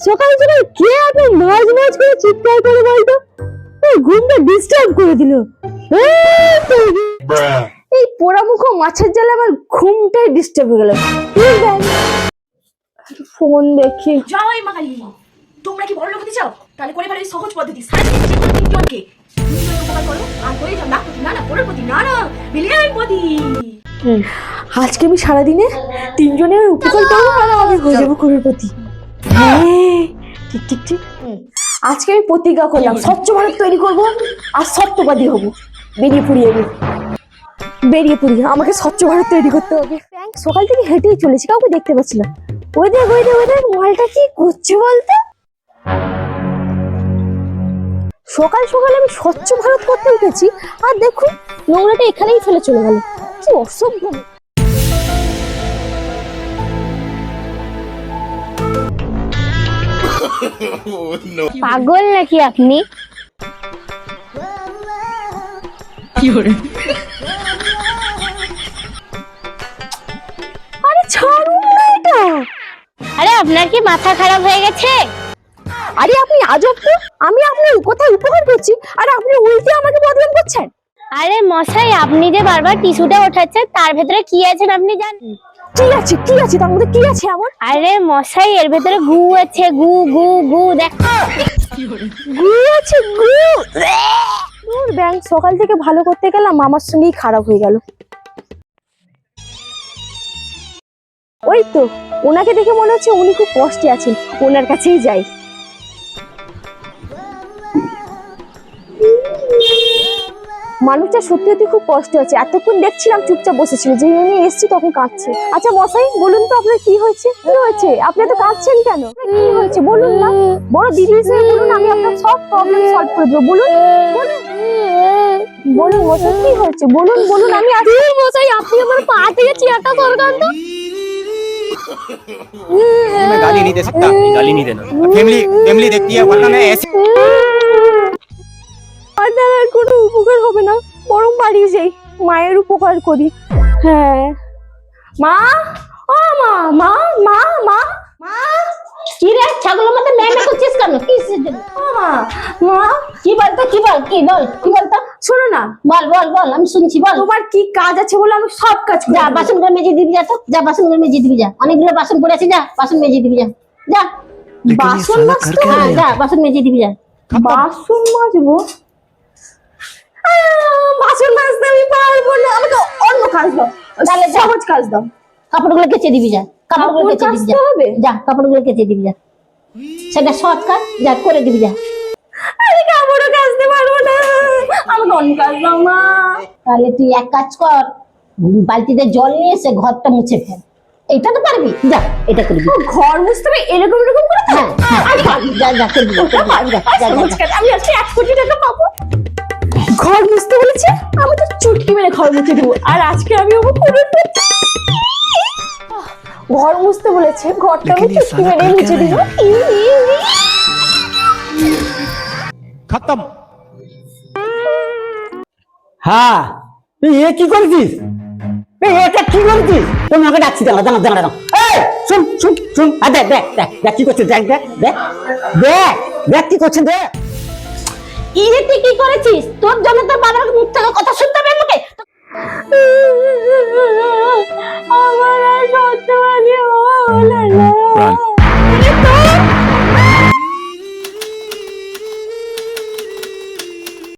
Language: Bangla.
সকাল সকাল কে এত মাঝ মাঝ করে চিৎকার করে বলতো? ঘুমটা ডিস্টার্ব করে দিল। এই পোড়ামুখো মাছের জালে আমার ঘুমটাই ডিস্টার্ব হয়ে গেল। ফোন দেখি। জয় মা কালী। তোমরা কি বড় লোক হতে চাও? তাহলে করে ফেলো এই সহজ পদ্ধতি। সারাদিন যে কোনো তিনজনকে উপকার করো আর করে যাও লাখপতি, না না করোড়পতি, না না বিলিয়নপতি। আজকে আমি সারাদিনে তিনজনের উপকার করবো আর আমি হয়ে যাবো করোড়পতি। ঠিক ঠিক ঠিক। আজকে আমি প্রতিজ্ঞা করলাম স্বচ্ছ ভারত তৈরি করবো আর সত্যবাদী হবো। বেরিয়ে পড়ি আমাকে স্বচ্ছ ভারত তৈরি করতে হবে। সকাল থেকে হেঁটেই চলেছি, কাউকে দেখতে পাচ্ছি না। ওই দেখ মালটা কি করছে বলতো? সকাল সকাল আমি স্বচ্ছ ভারত করতে উঠেছি আর দেখুন নোংরাটা এখানেই ফেলে চলে গেল। কি অসভ্য! পাগল নাকি আপনি? আরে ছাড়ুন না এটা। আরে আপনার কি মাথা খারাপ হয়ে গেছে? আরে আপনি আজব তো, আমি আপনার কোথায় উপকার করছি আর আপনি উল্টে আমাকে বদনাম করছেন। আরে মশাই, আপনি যে বারবার টিস্যুটা ওঠাচ্ছেন তার ভেতরে কি আছে আপনি জানেন? কি আছে তার মধ্যে? কি আছে এমন? আরে মশাই, এর ভেতরে গু আছে, গু গু গু। দেখো গু আছে, গু। দূর ব্যাংক, সকাল থেকে ভালো করতে গেলাম আমার সঙ্গেই খারাপ হয়ে গেল। ওই তো ওনাকে দেখে মনে হচ্ছে উনি খুব কষ্টে আছেন, ওনার কাছেই যাই। মানুষটা সত্যি সত্যি খুব কষ্ট আছে। এতক্ষণ দেখছিলাম চুপচাপ বসেছিল, যে আমি এসছি তখন কাঁদছে। আচ্ছা মশাই বলুন তো আপনার কি হয়েছে? আপনি এত কাঁদছেন কেন? কি হয়েছে বলুন না, বড় দিদি হিসেবে বলুন, আমি আপনার সব প্রবলেম সলভ করে দেবো। বলুন মশাই কি হয়েছে? বলুন আমি আছি। মশাই আপনি আমার পা থেকে চেয়ারটা সরকান তো। मैं गाली नहीं दे सकता, गाली नहीं देना। फैमिली देखती है, वरना मैं ऐसे আর কোনো উপকার হবে না, বরং বাড়ি যাই মায়ের উপকার করি। হ্যাঁ মা, ও মা মা মা মা মা। কি রে ছাগলের মতো ম্যামে করছিস কেন? কি ও মা মা। কি বলতো? কি বলতো? শোনো না, বল আমি শুনছি। বল তোমার কি কাজ আছে বলে? আমি সব কাজ করি। যা বাসনগুলো মেজে দিবি, যা তো যা বাসনগুলো মেজে দিবি, যা অনেকগুলো বাসন পড়ে আছে, যা বাসন মেজে দিবি, যা বাসন মাজতে হ্যাঁ যা বাসন মেজে দিবি, যা বাসন মাজবো? বাসন মাজতে আমি পারবো না, আমাকে অন্য কাজ দাও, তাহলে সহজ কাজ দাও। কাপড়গুলো কেচে দিবি, যা কাপড়গুলো কেচে দিবি, যা কাপড়গুলো কেচে দিবি, যা সেটা শর্ট কাজ, যা করে দিবি, যা। আরে কাপড়ও কাচতে পারবো না, আমাকে অন্য কাজ দাও মা। তাহলে তুই এক কাজ কর, বালতিতে জল নিয়ে এসে ঘরটা মুছে ফেল। এটা তো পারবি, যা এটা করবি। ঘর মুছতে হবে এরকম করে? যা করবি, আমি আজকে 1 কোটি টাকা পাবো। ঘর মুছতে বলেছে, আমি তো চুটকি মেরে ঘর মুছে দেবো। আর আজকে আমি করোড়পতি। ঘর মুছতে বলেছে, ঘরটা আমি চুটকি মেরে মুছে দিব। खत्म। হ্যাঁ এ কি করছিস? এটা কি করছিস? তুমি আমাকে ডাকছি, দাঁড়া। এই শুন, দেখ কি করছিস, দেখ কি করছিস, দেখ। তুই কি করেছিস? তোর জন্য তোর বাবার মুখ থেকে কথা শুনতে হবে আমাকে। আমার আর সত্যবাদী হলো না।